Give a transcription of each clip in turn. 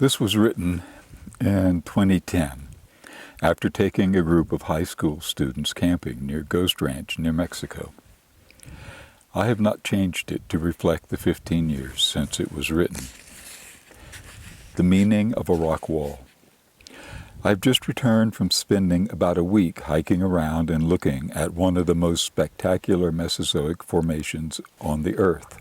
This was written in 2010 after taking a group of high school students camping near Ghost Ranch, New Mexico. I have not changed it to reflect the 15 years since it was written. The meaning of a rock wall. I've just returned from spending about a week hiking around and looking at one of the most spectacular Mesozoic formations on the Earth.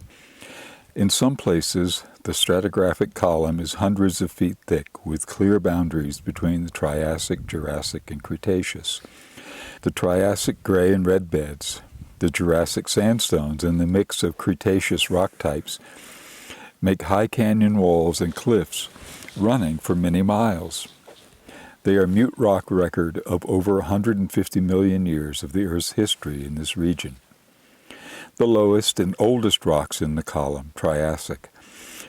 In some places, the stratigraphic column is hundreds of feet thick, with clear boundaries between the Triassic, Jurassic, and Cretaceous. The Triassic gray and red beds, the Jurassic sandstones, and the mix of Cretaceous rock types make high canyon walls and cliffs running for many miles. They are mute rock record of over 150 million years of the Earth's history in this region. The lowest and oldest rocks in the column, Triassic,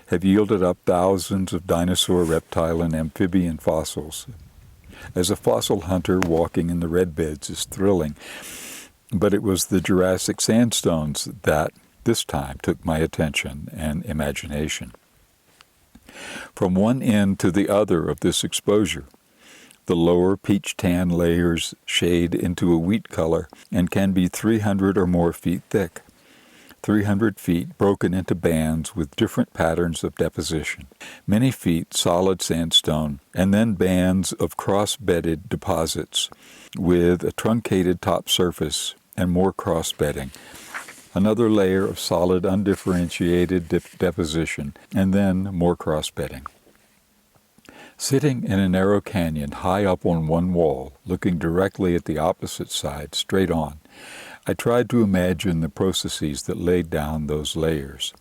have yielded up thousands of dinosaur, reptile, and amphibian fossils. As a fossil hunter, walking in the red beds is thrilling, but it was the Jurassic sandstones that, this time, took my attention and imagination. From one end to the other of this exposure, the lower peach-tan layers shade into a wheat color and can be 300 or more feet thick. 300 feet broken into bands with different patterns of deposition. Many feet solid sandstone, and then bands of cross-bedded deposits with a truncated top surface and more cross-bedding. Another layer of solid undifferentiated deposition, and then more cross-bedding. Sitting in a narrow canyon high up on one wall, looking directly at the opposite side, straight on, I tried to imagine the processes that laid down those layers.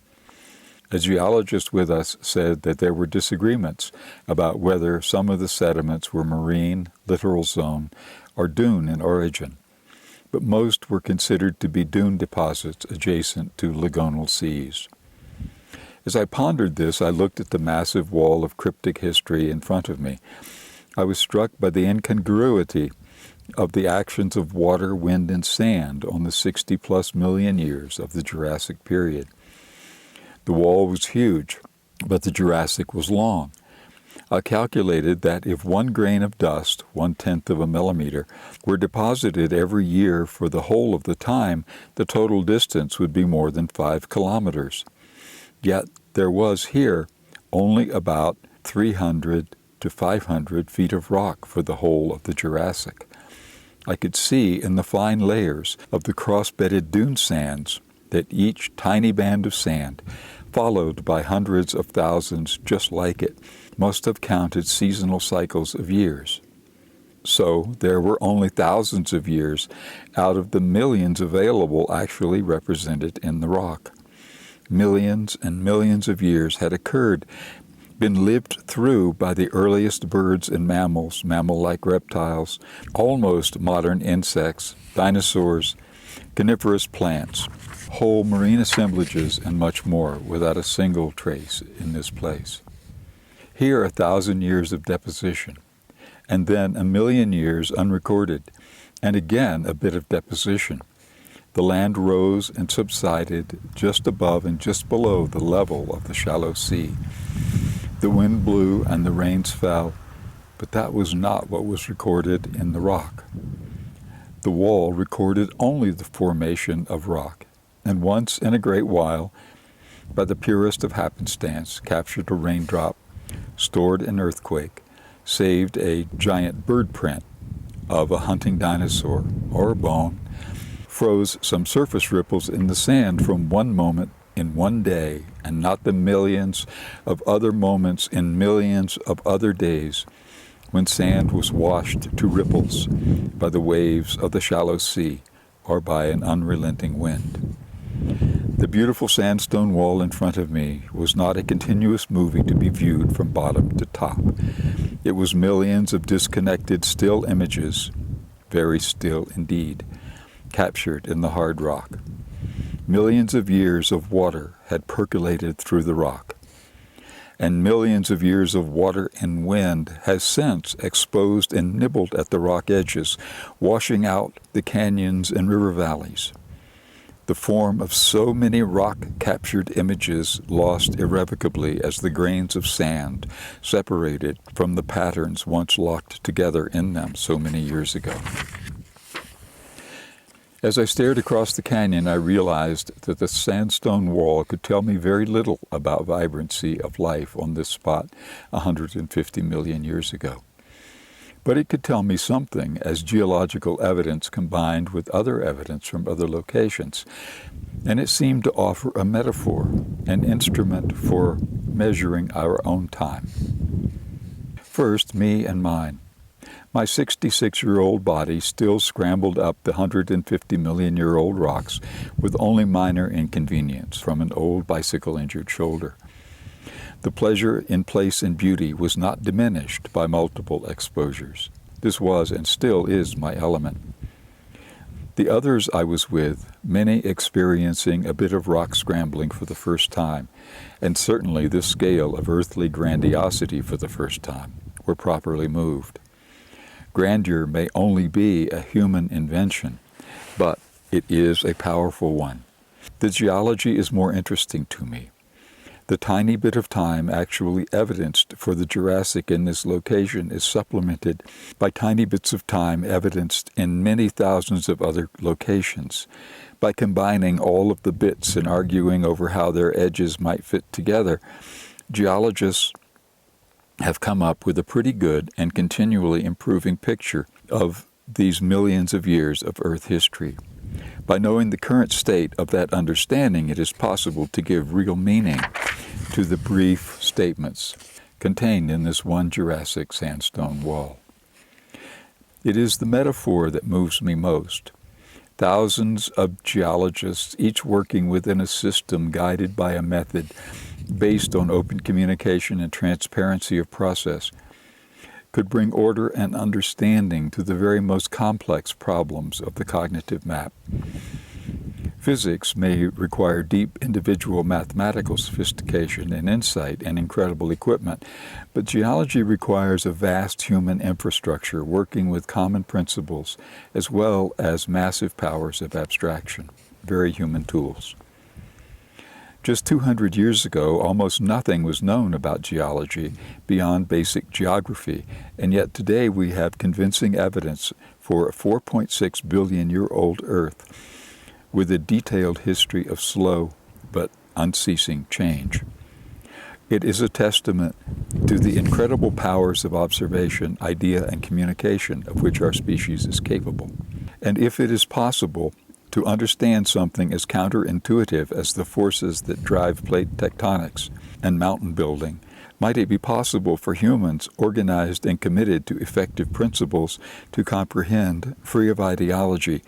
A geologist with us said that there were disagreements about whether some of the sediments were marine, littoral zone, or dune in origin, but most were considered to be dune deposits adjacent to lagoonal seas. As I pondered this, I looked at the massive wall of cryptic history in front of me. I was struck by the incongruity of the actions of water, wind, and sand on the 60-plus million years of the Jurassic period. The wall was huge, but the Jurassic was long. I calculated that if 1 grain of dust, 1/10 of a millimeter, were deposited every year for the whole of the time, the total distance would be more than 5 kilometers. Yet there was here only about 300 to 500 feet of rock for the whole of the Jurassic. I could see in the fine layers of the cross-bedded dune sands that each tiny band of sand, followed by hundreds of thousands just like it, must have counted seasonal cycles of years. So there were only thousands of years out of the millions available actually represented in the rock. Millions and millions of years had been lived through by the earliest birds and mammals, mammal-like reptiles, almost modern insects, dinosaurs, coniferous plants, whole marine assemblages, and much more, without a single trace in this place. Here 1,000 years of deposition, and then 1,000,000 years unrecorded, and again a bit of deposition. The land rose and subsided just above and just below the level of the shallow sea. The wind blew and the rains fell, but that was not what was recorded in the rock. The wall recorded only the formation of rock, and once in a great while, by the purest of happenstance, captured a raindrop, stored an earthquake, saved a giant bird print of a hunting dinosaur or a bone, froze some surface ripples in the sand from one moment in one day, and not the millions of other moments in millions of other days when sand was washed to ripples by the waves of the shallow sea or by an unrelenting wind. The beautiful sandstone wall in front of me was not a continuous movie to be viewed from bottom to top. It was millions of disconnected still images, very still indeed, captured in the hard rock. Millions of years of water had percolated through the rock, and millions of years of water and wind has since exposed and nibbled at the rock edges, washing out the canyons and river valleys. the form of so many rock-captured images lost irrevocably as the grains of sand separated from the patterns once locked together in them so many years ago. As I stared across the canyon, I realized that the sandstone wall could tell me very little about vibrancy of life on this spot 150 million years ago. But it could tell me something as geological evidence combined with other evidence from other locations, and it seemed to offer a metaphor, an instrument for measuring our own time. First, me and mine. My 66-year-old body still scrambled up the 150-million-year-old rocks with only minor inconvenience from an old bicycle-injured shoulder. The pleasure in place and beauty was not diminished by multiple exposures. This was and still is my element. The others I was with, many experiencing a bit of rock scrambling for the first time, and certainly this scale of earthly grandiosity for the first time, were properly moved. Grandeur may only be a human invention, but it is a powerful one. The geology is more interesting to me. The tiny bit of time actually evidenced for the Jurassic in this location is supplemented by tiny bits of time evidenced in many thousands of other locations. By combining all of the bits and arguing over how their edges might fit together, geologists have come up with a pretty good and continually improving picture of these millions of years of Earth history. By knowing the current state of that understanding, it is possible to give real meaning to the brief statements contained in this one Jurassic sandstone wall. It is the metaphor that moves me most. Thousands of geologists, each working within a system guided by a method based on open communication and transparency of process, could bring order and understanding to the very most complex problems of the cognitive map. Physics may require deep individual mathematical sophistication and insight and incredible equipment, but geology requires a vast human infrastructure working with common principles as well as massive powers of abstraction, very human tools. Just 200 years ago, almost nothing was known about geology beyond basic geography, and yet today we have convincing evidence for a 4.6 billion-year-old Earth with a detailed history of slow but unceasing change. It is a testament to the incredible powers of observation, idea, and communication of which our species is capable. And if it is possible to understand something as counterintuitive as the forces that drive plate tectonics and mountain building, might it be possible for humans organized and committed to effective principles to comprehend, free of ideology,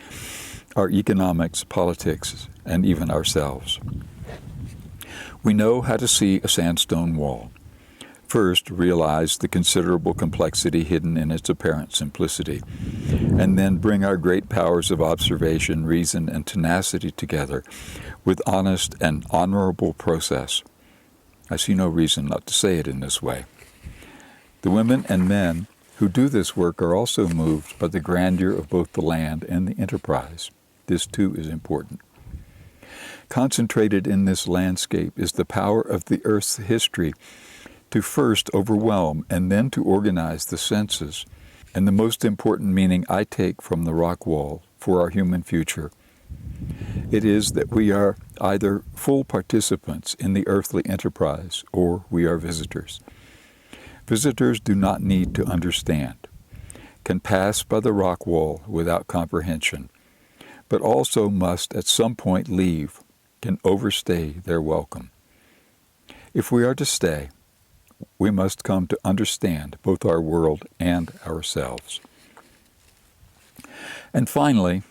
our economics, politics, and even ourselves? We know how to see a sandstone wall. First, realize the considerable complexity hidden in its apparent simplicity, and then bring our great powers of observation, reason, and tenacity together with honest and honorable process. I see no reason not to say it in this way. The women and men who do this work are also moved by the grandeur of both the land and the enterprise. This too is important. Concentrated in this landscape is the power of the Earth's history to first overwhelm and then to organize the senses. And the most important meaning I take from the rock wall for our human future, it is that we are either full participants in the earthly enterprise or we are visitors. Visitors do not need to understand, can pass by the rock wall without comprehension, but also must at some point leave, can overstay their welcome. If we are to stay, we must come to understand both our world and ourselves. And finally,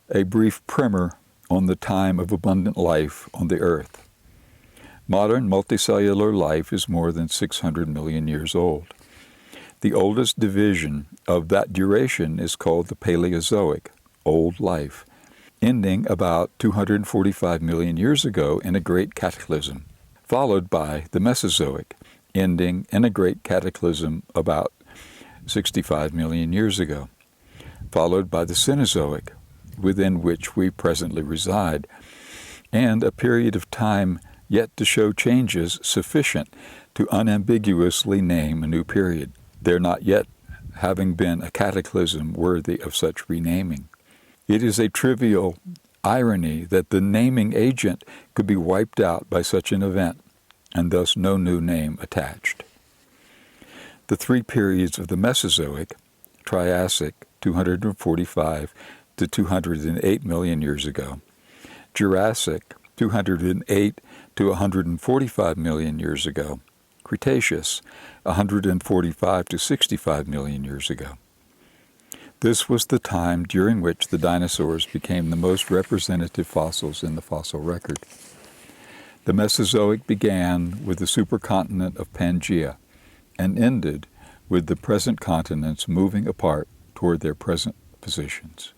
a brief primer on the time of abundant life on the earth. Modern multicellular life is more than 600 million years old. The oldest division of that duration is called the Paleozoic, old life, ending about 245 million years ago in a great cataclysm, followed by the Mesozoic, ending in a great cataclysm about 65 million years ago, followed by the Cenozoic, within which we presently reside, and a period of time yet to show changes sufficient to unambiguously name a new period, there not yet having been a cataclysm worthy of such renaming. It is a trivial irony that the naming agent could be wiped out by such an event, and thus no new name attached. The three periods of the Mesozoic, Triassic, 245 to 208 million years ago, Jurassic, 208 to 145 million years ago, Cretaceous, 145 to 65 million years ago. This was the time during which the dinosaurs became the most representative fossils in the fossil record. The Mesozoic began with the supercontinent of Pangaea and ended with the present continents moving apart toward their present positions.